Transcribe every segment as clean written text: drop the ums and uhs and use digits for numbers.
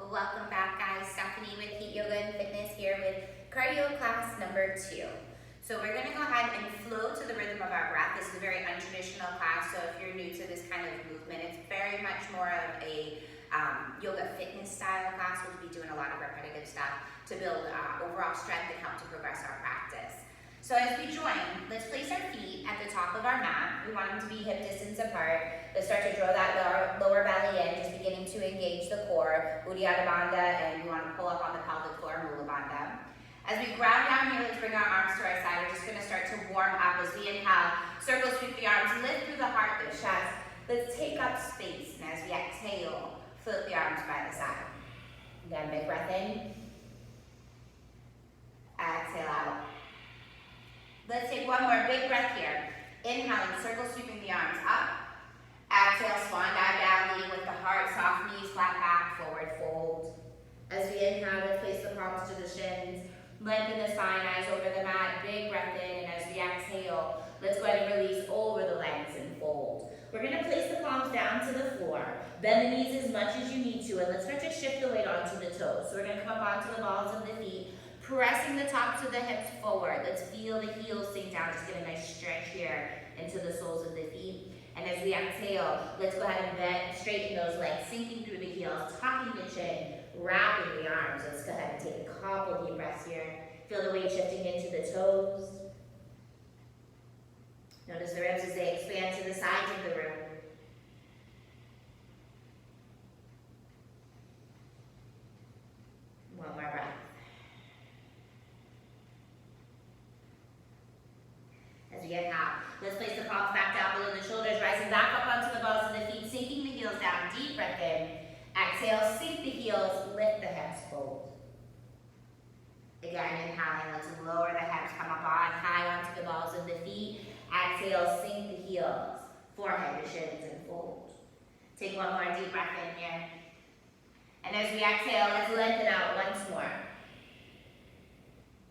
Welcome back, guys. Stephanie with Heat Yoga and Fitness here with cardio class number 2. So we're going to go ahead and flow to the rhythm of our breath. This is a very untraditional class, so if you're new to this kind of movement, it's very much more of a yoga fitness style class. We'll be doing a lot of repetitive stuff to build overall strength and help to progress our practice. So as we join, let's place our feet at the top of our mat. We want them to be hip distance apart. Let's start to draw that lower belly in, just beginning to engage the core, Uddiyana Bandha, and we want to pull up on the pelvic floor, Mula Bandha. As we ground down here, let's bring our arms to our side. We're just going to start to warm up as we inhale. Circle, sweep the arms, lift through the heart, the chest. Let's take up space, and as we exhale, float the arms by the side. Again, big breath in. Exhale out. Let's take one more big breath here. Inhaling, circle sweeping the arms up. Exhale, swan dive down, leading with the heart, soft knees, flat back, forward fold. As we inhale, let's place the palms to the shins. Lengthen the spine, eyes over the mat, big breath in, and as we exhale, let's go ahead and release over the legs and fold. We're going to place the palms down to the floor. Bend the knees as much as you need to, and let's start to shift the weight onto the toes. So we're going to come up onto the balls of the feet, pressing the tops of the hips forward. Let's feel the heels sink down. Just get a nice stretch here into the soles of the feet. And as we exhale, let's go ahead and bend, straighten those legs, sinking through the heels, tucking the chin, wrapping the arms. Let's go ahead and take a couple deep breaths here. Feel the weight shifting into the toes. Notice the ribs as they expand to the sides of the room. One more breath. As we inhale, let's place the palms back down below the shoulders, rising back up onto the balls of the feet, sinking the heels down. Deep breath in. Exhale, sink the heels, lift the hips, fold. Again, inhaling, let's lower the hips, come up on high onto the balls of the feet. Exhale, sink the heels, forehead to shins, and fold. Take one more deep breath in here. And as we exhale, let's lengthen out once more.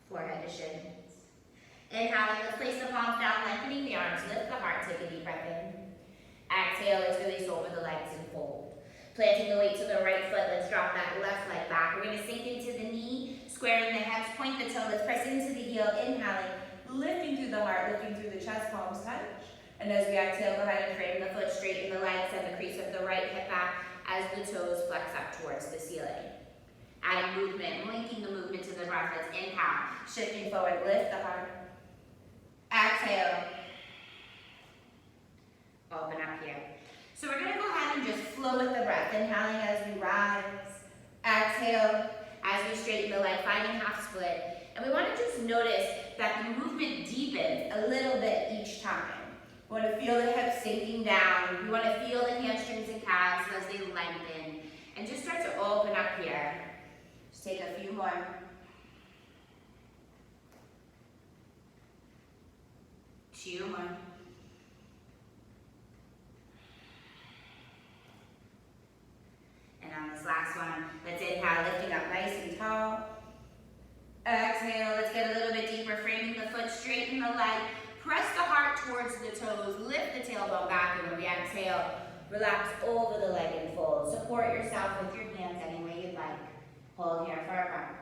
Forehead to shins. Inhaling, let's place the palms down, lengthening the arms, lift the heart, take a deep breath in. Exhale, let's release over the legs and fold. Planting the weight to the right foot, let's drop that left leg back. We're going to sink into the knee, squaring the hips, point the toe, let's press into the heel, inhaling, lifting through the heart, lifting through the chest, palms touch. And as we exhale, go ahead and frame the foot, straighten the legs, and the crease of the right hip back as the toes flex up towards the ceiling. Adding movement, linking the movement to the breath. Let's inhale, shifting forward, lift the heart. Exhale. Open up here. So we're going to go ahead and just flow with the breath. Inhaling as we rise. Exhale as we straighten the leg, finding half split. And we want to just notice that the movement deepens a little bit each time. We want to feel the hips sinking down. We want to feel the hamstrings and calves as they lengthen. And just start to open up here. Just take a few more. Two more. And on this last one, let's inhale, lifting up nice and tall. Exhale, let's get a little bit deeper, framing the foot, straighten the leg, press the heart towards the toes, lift the tailbone back, and when we exhale, relax over the leg and fold. Support yourself with your hands any way you'd like. Hold here for a breath.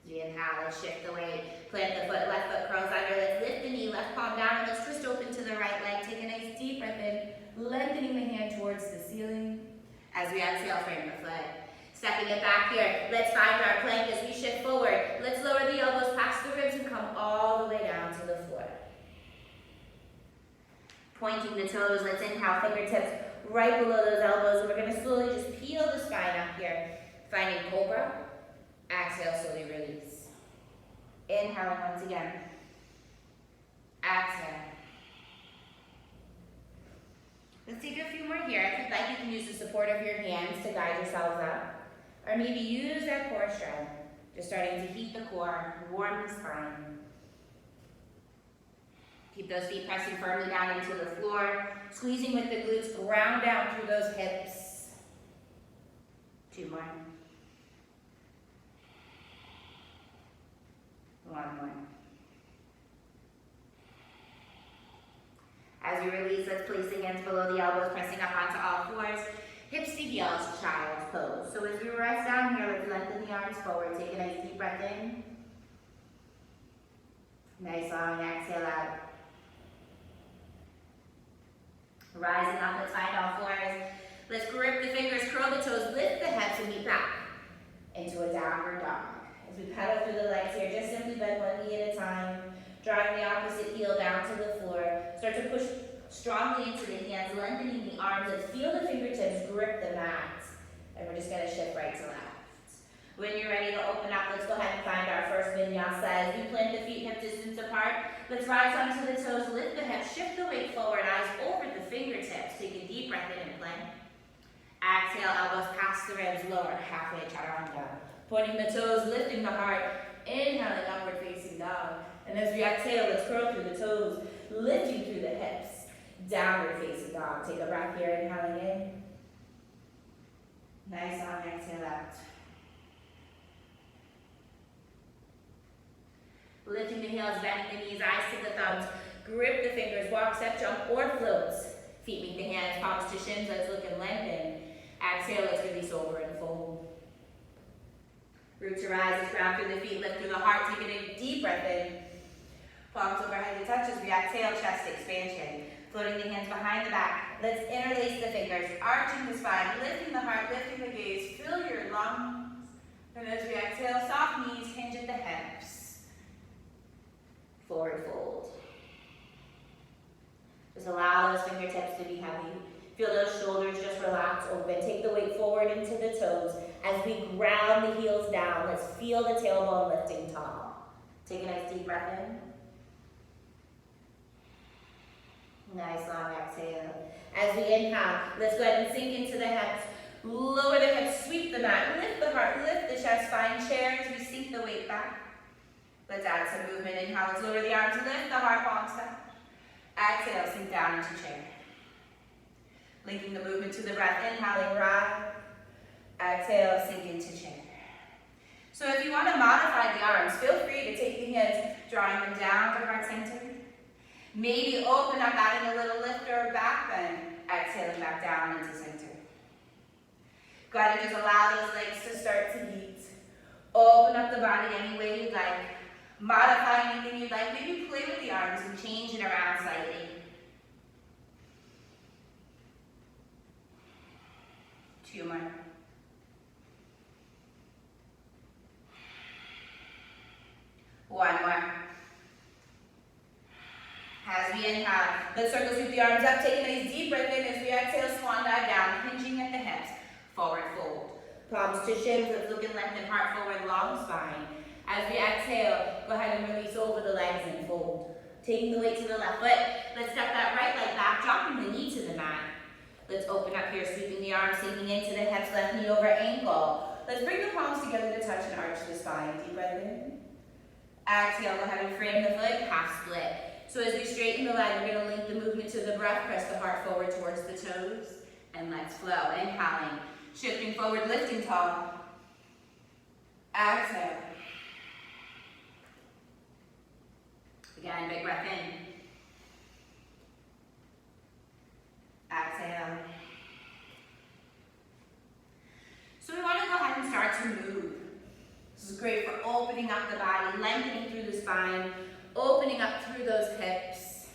As we inhale, let's shift the weight, plant the foot, left foot curls under, let's lift the knee, left palm down, and let's twist open to the right leg. Take a nice deep breath in, lengthening the hand towards the ceiling. As we exhale, frame the foot. Stepping it back here, let's find our plank as we shift forward. Let's lower the elbows past the ribs and come all the way down to the floor. Pointing the toes, let's inhale, fingertips right below those elbows, and we're going to slowly just peel the spine up here, finding cobra. Exhale, slowly release. Inhaling once again. Exhale. Let's take a few more here. If you'd like, you can use the support of your hands to guide yourselves up. Or maybe use that core strength. Just starting to heat the core, warm the spine. Keep those feet pressing firmly down into the floor. Squeezing with the glutes, ground down through those hips. Two more. One more. As we release, let's place the hands below the elbows, pressing up onto all fours. Hips to heels, child's pose. So as we rest down here, let's lengthen the arms forward. Take a nice deep breath in. Nice long exhale out. Rising up, let's find all fours. Let's grip the fingers, curl the toes, lift the hips, and meet back into a downward dog. As we pedal through the legs here, just simply bend one knee at a time, drawing the opposite heel down to the floor. Start to push strongly into the hands, lengthening the arms, and feel the fingertips grip the mat. And we're just gonna shift right to left. When you're ready to open up, let's go ahead and find our first vinyasa. As we plant the feet hip distance apart, let's rise onto the toes, lift the hips, shift the weight forward, eyes over the fingertips. Take a deep breath in and plank. Exhale, elbows past the ribs, lower, halfway chaturanga. Pointing the toes, lifting the heart, inhaling upward facing dog. And as we exhale, let's curl through the toes, lifting through the hips. Downward facing dog. Take a breath here, inhaling in. Nice long exhale out. Lifting the heels, bending the knees, eyes to the thumbs. Grip the fingers, walk, step, jump, or floats. Feet meet the hands, palms to shins. Let's look and lengthen. Exhale, let's release over and fold. Root to rise, let's ground through the feet, lift through the heart. Take a deep breath in. Palms overhead to touch as we exhale, chest expansion. Floating the hands behind the back. Let's interlace the fingers, arching the spine, lifting the heart, lifting the gaze. Fill your lungs. And as we exhale, soft knees, hinge at the hips. Forward fold. Just allow those fingertips to be heavy. Feel those shoulders just relax, open. Take the weight forward into the toes. As we ground the heels down, let's feel the tailbone lifting tall. Take a nice deep breath in. Nice long exhale. As we inhale, let's go ahead and sink into the hips. Lower the hips, sweep the mat, lift the heart, lift the chest, find chair as we sink the weight back. Let's add some movement. Inhale, let's lower the arms, lift the heart, palms down. Exhale, sink down into chair. Linking the movement to the breath, inhaling, rise. Exhale, sink into chair. So if you want to modify the arms, feel free to take the hands, drawing them down to heart center. Maybe open up, adding a little lift or back bend. Exhaling back down into center. Go ahead and just allow those legs to start to beat. Open up the body any way you'd like. Modify anything you'd like. Maybe play with the arms and change it around slightly. 2 more. One more. As we inhale, let's circle sweep the arms up, take a nice deep breath in. As we exhale, swan dive down, hinging at the hips, forward fold. Palms to shins, let's look and lengthen, heart forward, long spine. As we exhale, go ahead and release over the legs and fold. Taking the weight to the left foot, let's step that right leg back, dropping the knee to the mat. Let's open up here, sweeping the arms, sinking into the hips, left knee over ankle. Let's bring the palms together to touch and arch the spine. Deep breath in. Exhale, go ahead and frame the foot, half split. So as we straighten the leg, we're going to link the movement to the breath, press the heart forward towards the toes, and let's flow. Inhaling, shifting forward, lifting tall. Exhale. Again, big breath in. Exhale. So we want to go ahead and start to move. This is great for opening up the body, lengthening through the spine, opening up through those hips.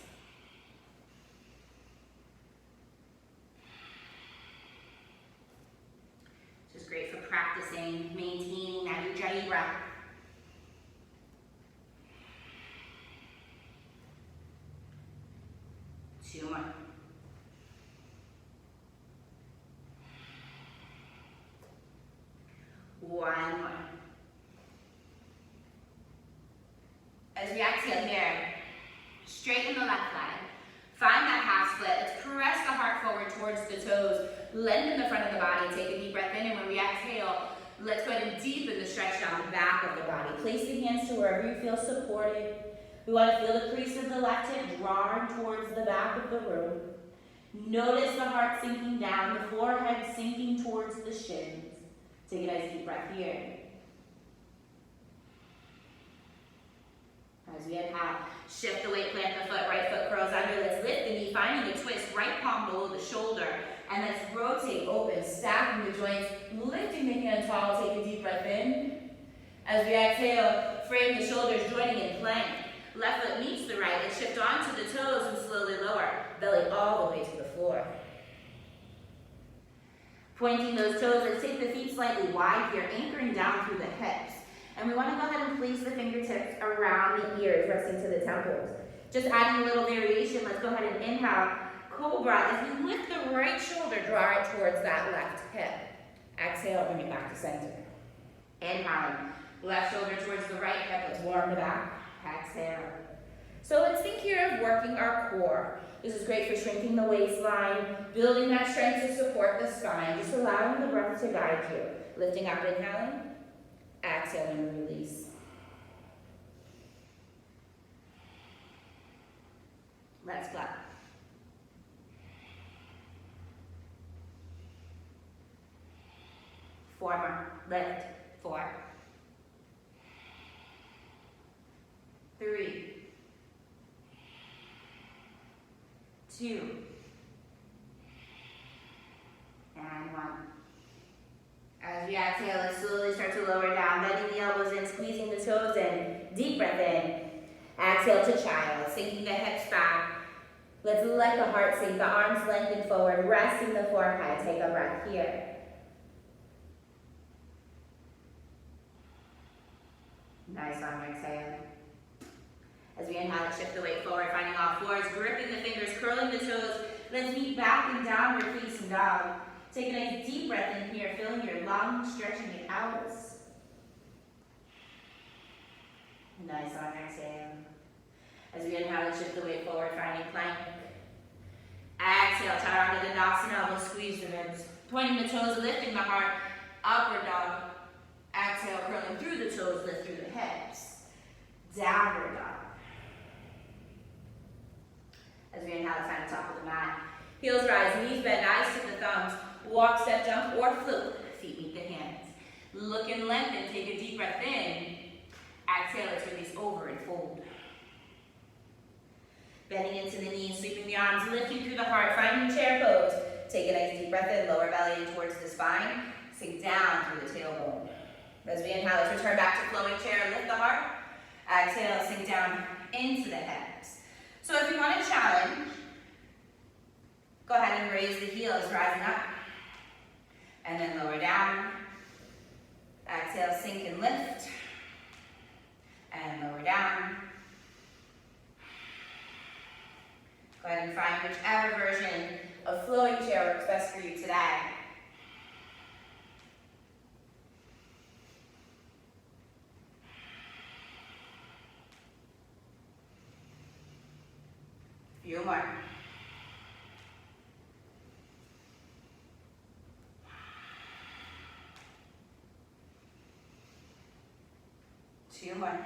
This is great for practicing, maintaining that ujjayi breath. Two more. One more. As we exhale here, straighten the left leg. Find that half split. Let's press the heart forward towards the toes. Lengthen the front of the body. Take a deep breath in, and when we exhale, let's go ahead and deepen the stretch down the back of the body. Place the hands to wherever you feel supported. We want to feel the crease of the left hip drawing towards the back of the room. Notice the heart sinking down, the forehead sinking towards the shins. Take a nice deep breath here. As As we inhale, shift the weight, plant the foot, right foot curls under. Let's lift the knee, finding a twist, right palm below the shoulder. And let's rotate open, stacking the joints, lifting the hand tall. Take a deep breath in. As we exhale, frame the shoulders, joining in plank. Left foot meets the right, and shift onto the toes and slowly lower. Belly all the way to the floor. Pointing those toes, let's take the feet slightly wide here, anchoring down through the hips. And we want to go ahead and place the fingertips around the ears, resting to the temples. Just adding a little variation, let's go ahead and inhale, cobra. As you lift the right shoulder, draw it towards that left hip. Exhale, bring it back to center. Inhaling, left shoulder towards the right hip. Let's warm the back. Exhale. So let's think here of working our core. This is great for shrinking the waistline, building that strength to support the spine, just allowing the breath to guide you. Lifting up, inhaling, exhaling, and release. Let's clap. Four more. Lift. 4. 3. 2. And 1. As we exhale, let's slowly start to lower down, bending the elbows in, squeezing the toes in. Deep breath in. Exhale to child, sinking the hips back. Let's let the heart sink, the arms lengthen forward, resting the forehead. Take a breath here. Nice long exhale. As we inhale, shift the weight forward, finding all fours, gripping the fingers, curling the toes. Let's meet back in downward facing dog. Take a nice deep breath in here, filling your lungs, stretching it out. Nice long exhale. As we inhale, shift the weight forward, finding plank. Exhale, Chaturanga, elbows squeeze the ribs. Pointing the toes, lifting the heart, upward dog. Exhale, curling through the toes, lift through the hips. Downward dog. As we inhale, find the top of the mat. Heels rise, knees bend, eyes to the thumbs. Walk, step, jump, or float. Feet meet the hands. Look and lengthen, take a deep breath in. Exhale, let's release over and fold. Bending into the knees, sweeping the arms, lifting through the heart, finding chair pose. Take a nice deep breath in, lower belly in towards the spine. Sink down through the tailbone. As we inhale, let's return back to flowing chair, lift the heart. Exhale, sink down into the hips. So if you want to challenge, go ahead and raise the heels, rising up. And then lower down. Exhale, sink and lift. And lower down. Go ahead and find whichever version of flowing chair works best for you today. Few more. Two more.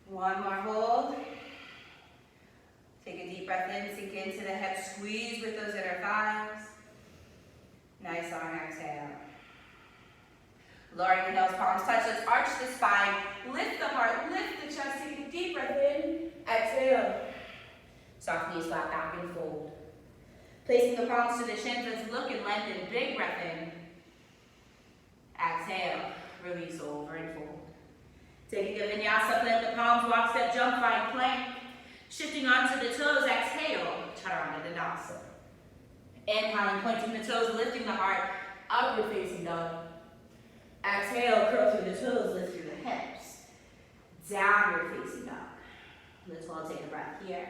One more hold. Take a deep breath in, sink into the hips, squeeze with those inner thighs. Nice long exhale. Lowering the heels, palms touch. Let's arch the spine, lift the heart, lift the chest. Take a deep breath in, exhale. Soft knees, flat back and fold. Placing the palms to the shins, let's look and lengthen. Big breath in. Exhale, release over and fold. Taking a vinyasa, plant the palms, walk, step, jump, find plank. Shifting onto the toes, exhale, Chaturanga Dandasana. Inhaling, pointing the toes, lifting the heart, upward facing dog. Exhale, curl through the toes, lift through the hips. Downward facing dog. Let's all take a breath here.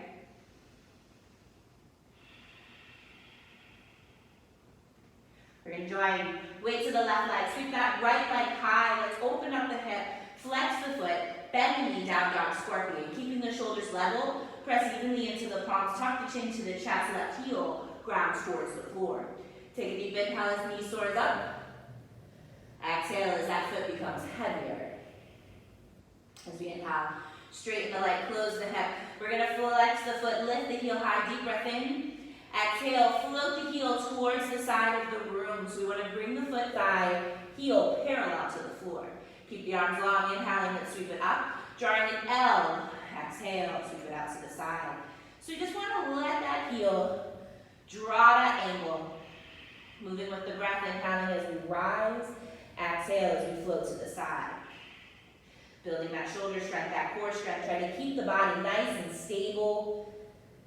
We're enjoying. Weight to the left leg. Sweep that right leg high. Let's open up the hip. Flex the foot. Bend the knee, down dog scorpion. Keeping the shoulders level. Press evenly into the palms. Tuck the chin to the chest. Left heel grounds towards the floor. Take a deep inhale as knee soars up. Exhale as that foot becomes heavier. As we inhale, straighten the leg, close the hip. We're going to flex the foot, lift the heel high, deep breath in. Exhale, float the heel towards the side of the room. So we want to bring the foot thigh, heel parallel to the floor. Keep the arms long, inhaling, let's sweep it up. Drawing an L, exhale, sweep it out to the side. So you just want to let that heel draw that angle. Moving with the breath, inhaling as we rise, exhale as we float to the side. Building that shoulder strength, that core strength, trying to keep the body nice and stable.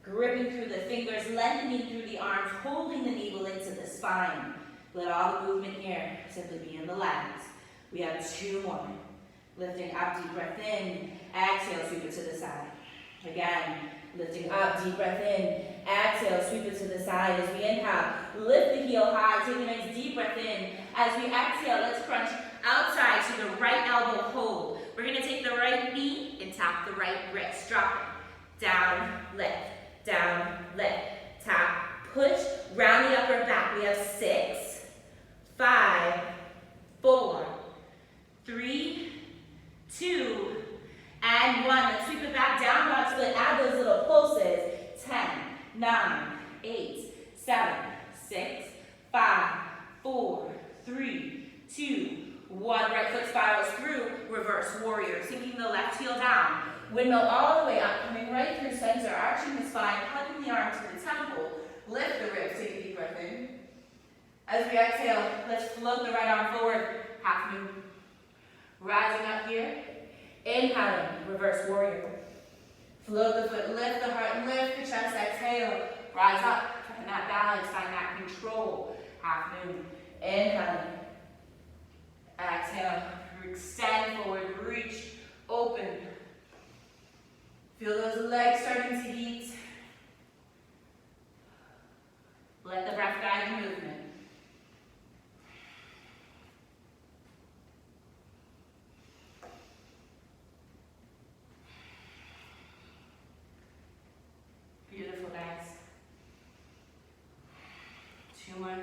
Gripping through the fingers, lengthening through the arms, holding the navel into the spine. Let all the movement here simply be in the legs. We have 2 more. Lifting up, deep breath in. Exhale, sweep it to the side. Again, lifting up, deep breath in. Exhale, sweep it to the side. As we inhale, lift the heel high. Take a nice deep breath in. As we exhale, let's crunch outside to the right elbow hold. We're going to take the right knee and tap the right wrist. Drop it. Down, lift. Down, lift. Tap, push, round the upper back. We have 6, 5, 4, 3, 2, and 1. Let's sweep it back, down dog split. Add those little pulses. 10, 9, 8, 7, 6, 5, 4, 3, 2, 1. Right foot spirals through, reverse warrior. Sinking the left heel down. Windmill all the way up, coming right through center, arching the spine, hugging the arm to the temple. Lift the ribs, take a deep breath in. As we exhale, let's float the right arm forward, half moon. Rising up here, inhaling, reverse warrior. Float the foot, lift the heart, lift the chest, exhale. Rise up, find that balance, find that control. Half moon, inhaling. Exhale, extend forward, reach, open. Feel those legs starting to heat. Let the breath guide the movement. Beautiful, guys. 2 more.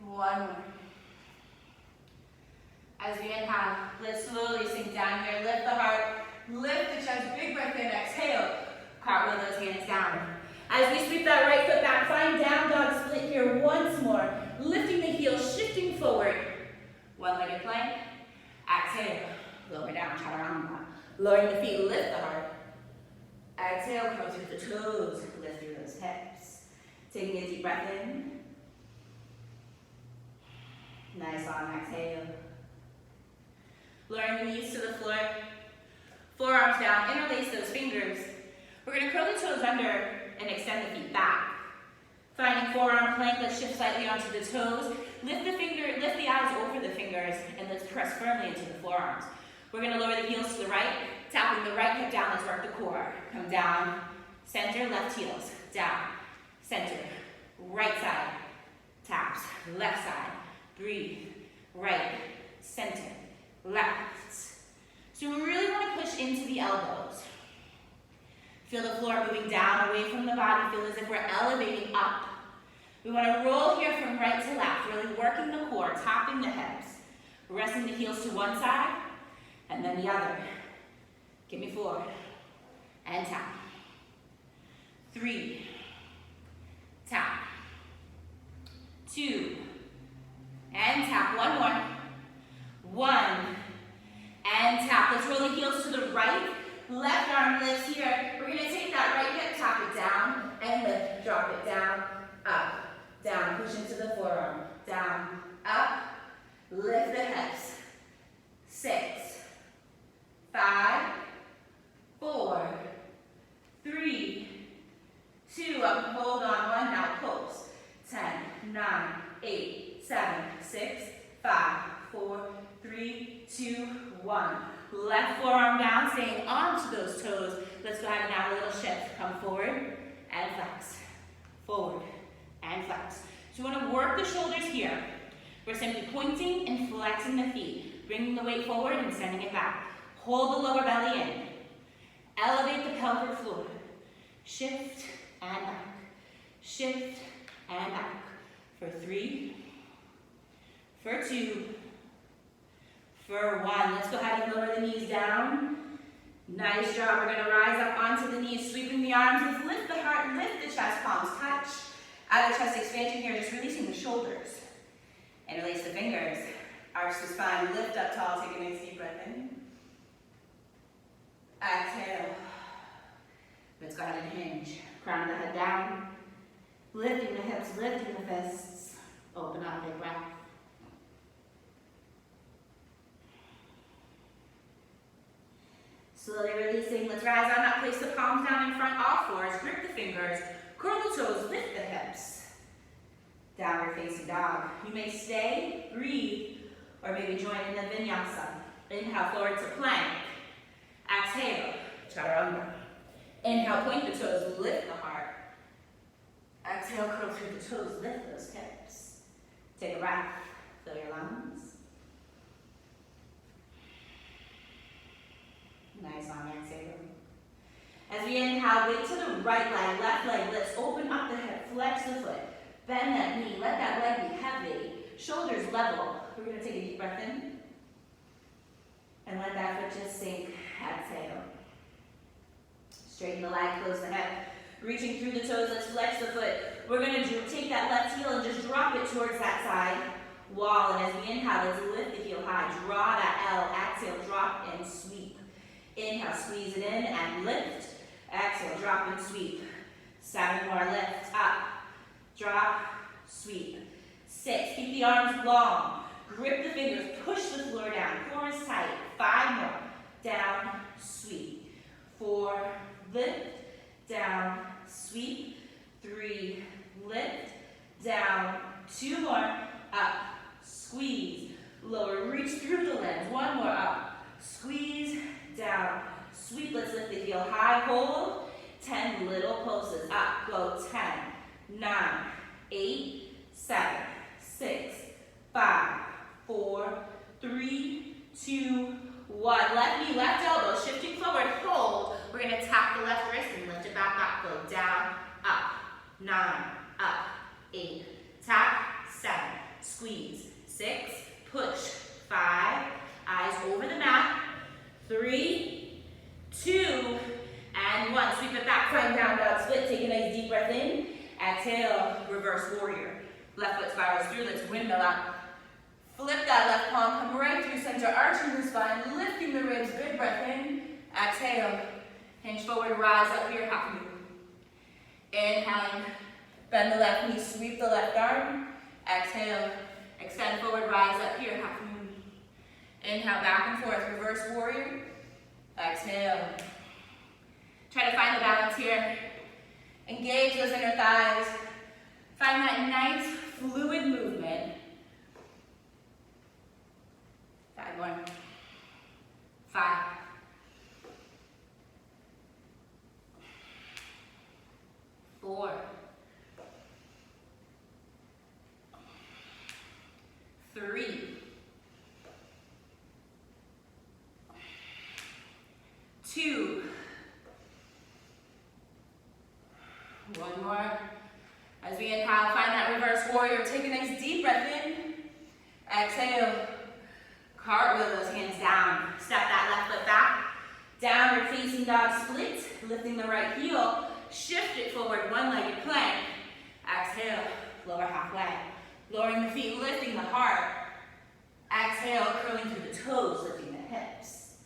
1 more. As we inhale, let's slowly sink down here. Lift the heart, lift the chest, big breath in, exhale. Cartwheel those hands down. As we sweep that right foot back, find down dog split here once more. Lifting the heel, shifting forward. One-legged plank. Exhale, lower down, chaturanga. Lowering the feet, lift the heart. Exhale, curl through the toes, lift through those hips. Taking a deep breath in. Nice long exhale. Lowering the knees to the floor. Forearms down, interlace those fingers. We're going to curl the toes under and extend the feet back. Finding forearm plank, let's shift slightly onto the toes. Lift the eyes over the fingers, and let's press firmly into the forearms. We're going to lower the heels to the right, tapping the right hip down, let's work the core. Come down, center, left heels, down, center, right side, taps, left side, breathe, right, center, left. So we really want to push into the elbows. Feel the floor moving down, away from the body. Feel as if we're elevating up. We want to roll here from right to left, really working the core, tapping the hips. Resting the heels to one side, and then the other. Give me 4. And tap. 3. Tap. 2. And tap. 1 more. 1. And tap. Let's roll the heels to the right. Left arm lifts here. We're going to take that right hip, tap it down, and lift. Drop it down, up, down. Push into the forearm. Down, up. Lift the hips. 6, 5, 4, 3, 2. Up, hold on. 1. Now pulse. 10, 9, 8, 7, 6, 5, 4, 3, 2, 1. Left forearm down, staying onto those toes. Let's go ahead and add a little shift. Come forward and flex. Forward and flex. So we want to work the shoulders here. We're simply pointing and flexing the feet. Bringing the weight forward and sending it back. Hold the lower belly in. Elevate the pelvic floor. Shift and back. Shift and back. For 3. For 2. For 1. Let's go ahead and lower the knees down. Nice job. We're going to rise up onto the knees, sweeping the arms. Let's lift the heart, lift the chest, palms touch. Out of chest expansion here, just releasing the shoulders. Interlace the fingers. Arch the spine, lift up tall, take a nice deep breath in. Exhale. Let's go ahead and hinge. Crown of the head down. Lifting the hips, lifting the fists. Open up, big breath. Slowly releasing. Let's rise on up. Place the palms down in front, all fours. Grip the fingers. Curl the toes, lift the hips. Downward facing dog. You may stay, breathe, or maybe join in the vinyasa. Inhale, forward to plank. Exhale, chaturanga. Inhale, point the toes, lift the heart. Exhale, curl through the toes, lift those hips. Take a breath, fill your lungs. Nice long exhale. As we inhale, weight to the right leg, left leg lifts, open up the hip, flex the foot, bend that knee, let that leg be heavy, shoulders level. We're going to take a deep breath in, and let that foot just sink. Exhale. Straighten the leg, close the hip. Reaching through the toes, let's flex the foot. We're going to take that left heel and just drop it towards that side wall. And as we inhale, let's lift the heel high. Draw that L. Exhale, drop and sweep. Inhale, squeeze it in and lift. Exhale, drop and sweep. 7 more, lift, up, drop, sweep. 6, keep the arms long. Grip the fingers, push the floor down. Core is tight. 5 more, down, sweep. 4, lift, down, sweep. 3, lift, down. 2 more, up, squeeze. Lower, reach through the legs. 1 more, up, squeeze, down, sweep. Let's lift the heel high, hold. 10 little pulses, up, go. 10, 9, 8, 7, 6, 5, 4, 3, 2, 1. Left knee, left elbow, shifting forward, hold. We're going to tap the left wrist and lift it back up. Go down, up, 9, up, 8, tap, 7, squeeze, 6, push, 5, eyes over the mat, 3, 2, and 1. Sweep it back, front down dog split. Take a nice deep breath in. Exhale, reverse warrior. Left foot spirals through, let's windmill up. Flip that left palm, come right through center, arching the spine, lifting the ribs, big breath in. Exhale, hinge forward, rise up here, half moon. Inhaling, bend the left knee, sweep the left arm. Exhale, extend forward, rise up here, half moon. Inhale, back and forth, reverse warrior. Exhale. Try to find the balance here. Engage those inner thighs. Find that nice fluid movement. 5 more. 5. 4. 3. 2. 1 more. As we inhale, find that reverse warrior. Take a nice deep breath in. Exhale. Cartwheel those hands down. Step that left foot back. Downward facing dog split. Lifting the right heel. Shift it forward, one-legged plank. Exhale, lower half leg. Lowering the feet, lifting the heart. Exhale, curling through the toes, lifting the hips.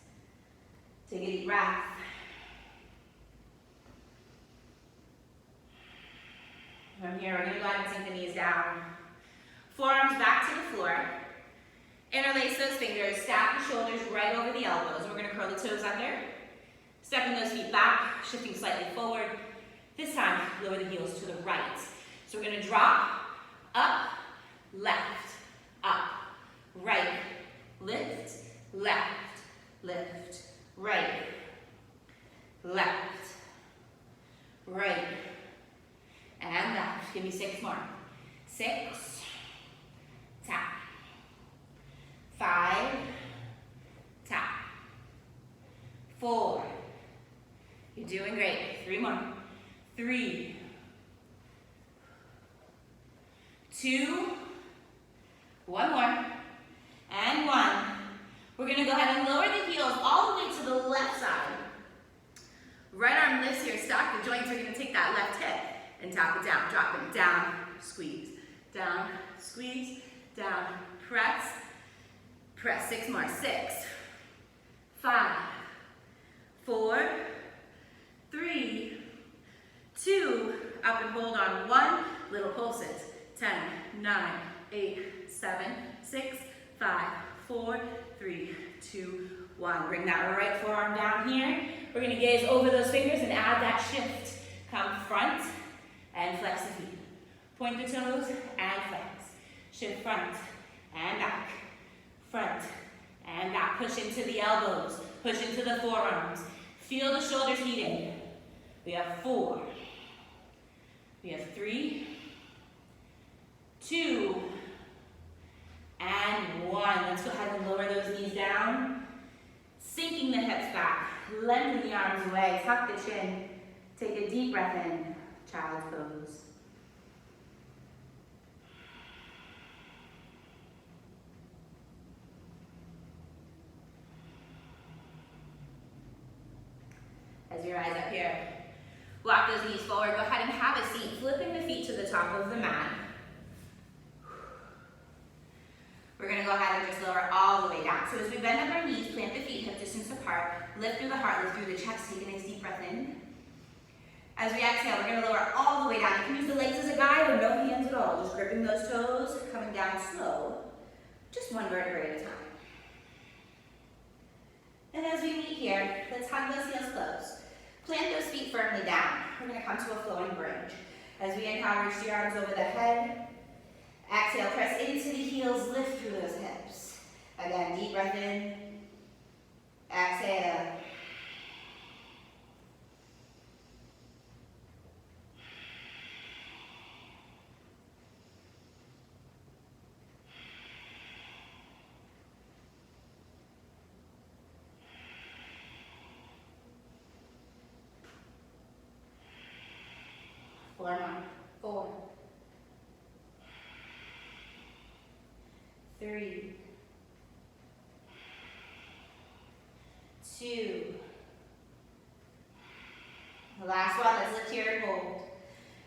Take a deep breath. From here, we're going to go ahead and sink the knees down. Forearms back to the floor. Interlace those fingers, stack the shoulders right over the elbows. We're going to curl the toes under. Stepping those feet back, shifting slightly forward. This time, lower the heels to the right. So we're going to drop, up, left, up, right, lift, left, lift, right, left, right, and left. Give me 6 more. 6, tap. 5, tap. 4. You're doing great. 3 more. 3, 2, 1 more, and 1. We're going to go ahead and lower the heels all the way to the left side. Right arm lifts here, stack the joints. We're going to take that left hip and tap it down. Drop it down, squeeze, down, press, press. 6 more. 6, 5, 4, 3, 2, up and hold on. 1, little pulses. 10, 9, 8, 7, 6, 5, 4, 3, 2, 1. Bring that right forearm down here. We're going to gaze over those fingers and add that shift. Come front and flex the feet. Point the toes and flex. Shift front and back. Front and back. Push into the elbows. Push into the forearms. Feel the shoulders heating. We have 4. We have 3, 2, and 1. Let's go ahead and lower those knees down. Sinking the hips back. Lengthen the arms away. Tuck the chin. Take a deep breath in. Child's pose. As you rise up here, walk those knees forward. Go ahead and have a seat. Flipping the feet to the top of the mat. We're going to go ahead and just lower all the way down. So as we bend up our knees, plant the feet hip distance apart. Lift through the heart, lift through the chest. Take a nice deep breath in. As we exhale, we're going to lower all the way down. You can use the legs as a guide or no hands at all. Just gripping those toes, coming down slow. Just one vertebrae at a time. And as we meet here, let's hug those heels close. Plant those feet firmly down. We're going to come to a floating bridge. As we inhale, reach the arms over the head. Exhale, press into the heels, lift through those hips. Again, deep breath in. Exhale. Four more. 4, 3, 2. The last one, let's lift here and hold.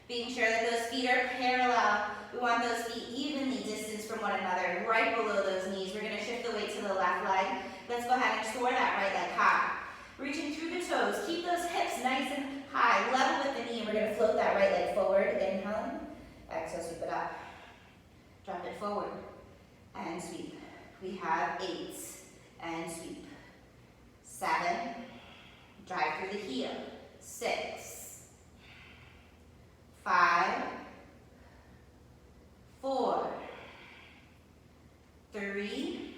Being sure that those feet are parallel. We want those feet evenly distanced from one another, right below those knees. We're going to shift the weight to the left leg. Let's go ahead and soar that right leg high. Reaching through the toes. Keep those hips nice and high, level with the knee. We're going to float that right leg forward. Inhaling. Exhale, sweep it up. Drop it forward. And sweep. We have 8. And sweep. 7. Drive through the heel. 6. 5. 4. 3.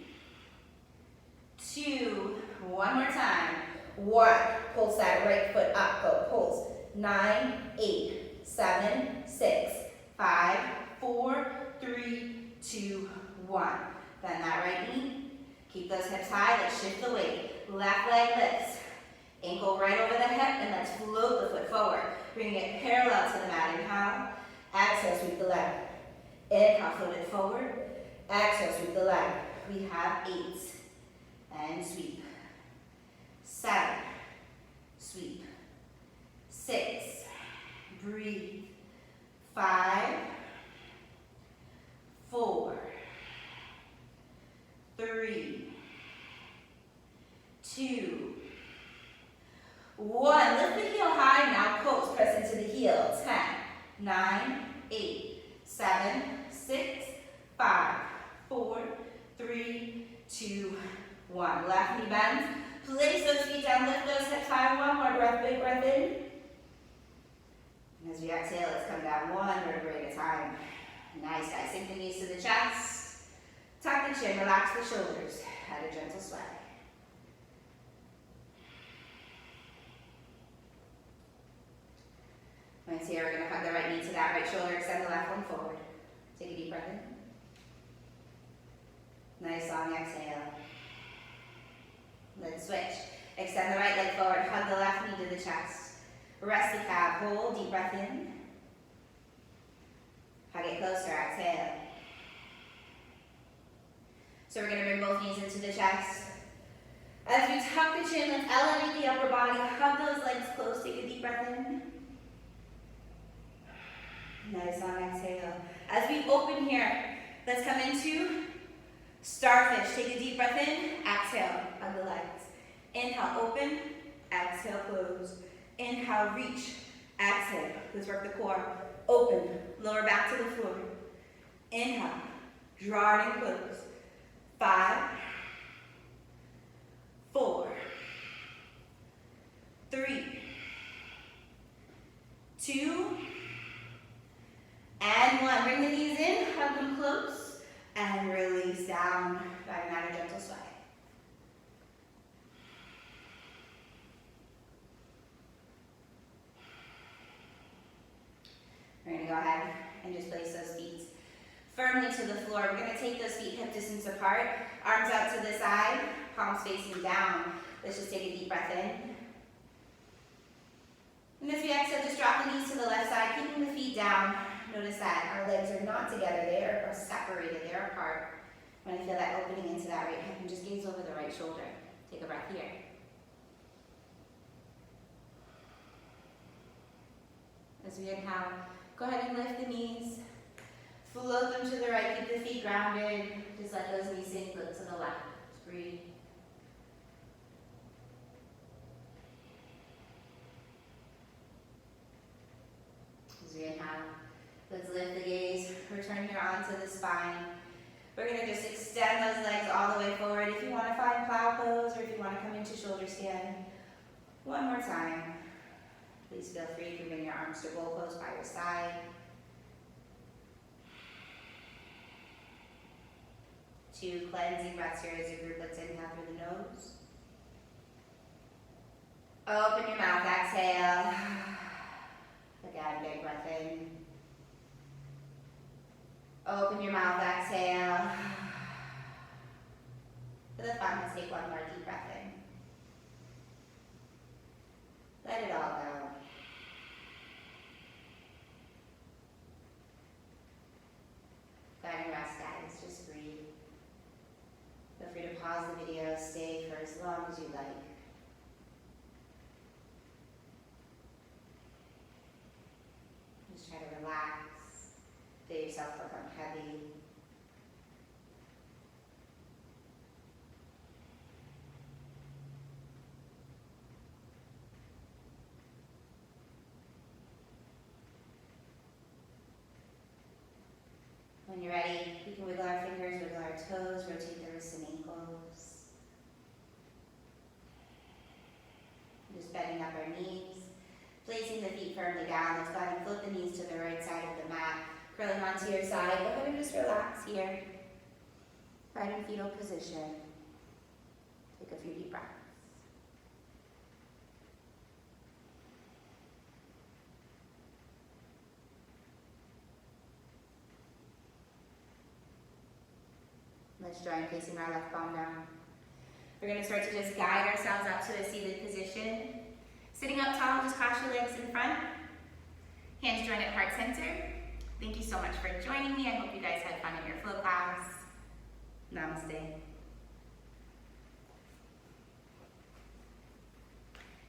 2. One more time. 1. Pulse that right foot up. Go. Pulse. 9, 8, 7, 6, 5, 4, 3, 2, 1. Bend that right knee. Keep those hips high. Let's shift the weight. Left leg lifts. Ankle right over the hip, and let's float the foot forward. Bringing it parallel to the mat. Inhale. Exhale, sweep the leg. Inhale, float it forward. Exhale, sweep the leg. We have 8. And sweep. 7. Sweep. 6. Breathe. 5. 4. 3. 2. 1. Lift the heel high. Now coast. Press into the heel. 10, 9, 8, 7, 6, 5, 4, 3, 2, 1. Left knee bends. Place those feet down. Lift those hips high. One more breath. Big breath in. And as we exhale, let's come down one vertebrae at a time. Nice, guys. Sink the knees to the chest. Tuck the chin. Relax the shoulders. Add a gentle sway. Once here, we're going to hug the right knee to that right shoulder. Extend the left one forward. Take a deep breath in. Nice long exhale. Let's switch. Extend the right leg forward. Hug the left knee to the chest. Rest the calf. Hold. Deep breath in. Hug it closer. Exhale. So we're going to bring both knees into the chest. As we tuck the chin, let's elevate the upper body. Hug those legs close. Take a deep breath in. Nice long exhale. As we open here, Let's come into starfish. Take a deep breath in, exhale, hug the legs. Inhale, open, exhale, close. Inhale, reach, exhale, let's work the core. Open, lower back to the floor. Inhale, draw it and close. 5, 4, 3, 2, and 1. Bring the knees in, hug them close, and release down. Back out a gentle sway. We're going to go ahead and just place those feet firmly to the floor. We're going to take those feet hip distance apart, arms out to the side, palms facing down. Let's just take a deep breath in. And as we exhale, just drop the knees to the left side, keeping the feet down. Notice that our legs are not together, they are separated, they're apart. When I feel that opening into that right hip, and just gaze over the right shoulder. Take a breath here. As we inhale, go ahead and lift the knees. Float them to the right, keep the feet grounded. Just let those knees sink, look to the left. Just breathe. As we inhale, let's lift the gaze, return your arms to the spine. We're going to just extend those legs all the way forward. If you want to find plow pose or if you want to come into shoulder stand, one more time. Please feel free to bring your arms to bowl pose by your side. 2 cleansing breaths here as a group. Let's inhale through the nose. Open your mouth, exhale. Again, big breath in. Open your mouth, exhale. For the fun, let's take one more deep breath in. Let it all go. Go ahead and rest, guys. Just breathe. Feel free to pause the video, stay for as long as you like. Just try to relax. Feel yourself become heavy. When you're ready, we can wiggle our fingers, wiggle our toes, rotate the wrists and ankles. Just bending up our knees, placing the feet firmly down. Let's go ahead and flip the knees to the right side of the mat. Curling onto your side, go ahead and just relax here. Right in fetal position. Take a few deep breaths. Let's join placing our left palm down. We're going to start to just guide ourselves up to a seated position. Sitting up tall, just cross your legs in front. Hands join at heart center. Thank you so much for joining me. I hope you guys had fun in your flow class. Namaste.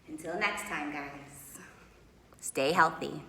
Until next time, guys. Stay healthy.